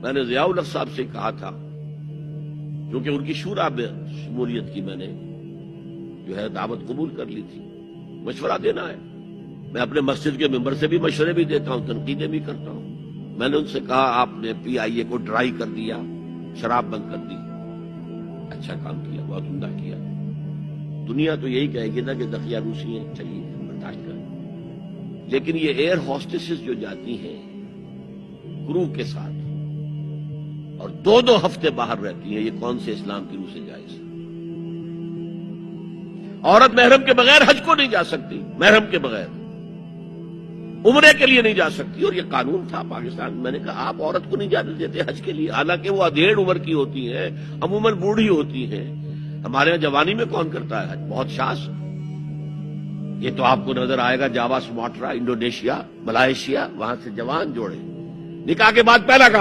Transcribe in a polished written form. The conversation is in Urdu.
میں نے ضیاء الحق صاحب سے کہا تھا، کیونکہ ان کی شورا میں شمولیت کی میں نے جو ہے دعوت قبول کر لی تھی، مشورہ دینا ہے۔ میں اپنے مسجد کے ممبر سے بھی مشورے بھی دیتا ہوں، تنقیدیں بھی کرتا ہوں۔ میں نے ان سے کہا آپ نے پی آئی اے کو ڈرائی کر دیا، شراب بند کر دی، اچھا کام کیا، بہت عمدہ کیا۔ دنیا تو یہی کہے گی نا کہ دقیہ روسی ہیں، چلیے برداشت کریں، لیکن یہ ایئر ہوسٹسز جو جاتی ہیں کرو کے ساتھ اور دو ہفتے باہر رہتی ہیں، یہ کون سے اسلام کی روح سے جائز ہے؟ عورت محرم کے بغیر حج کو نہیں جا سکتی، محرم کے بغیر عمرے کے لیے نہیں جا سکتی، اور یہ قانون تھا پاکستان میں۔ میں نے کہا آپ عورت کو نہیں جانے دیتے حج کے لیے، حالانکہ وہ ادھیڑ عمر کی ہوتی ہیں، عموماً بوڑھی ہوتی ہیں۔ ہمارے یہاں جوانی میں کون کرتا ہے حج؟ بہت شاذ۔ یہ تو آپ کو نظر آئے گا جاوا، سماٹرا، انڈونیشیا، ملائیشیا، وہاں سے جوان جوڑے نکاح کے بعد پہلا کام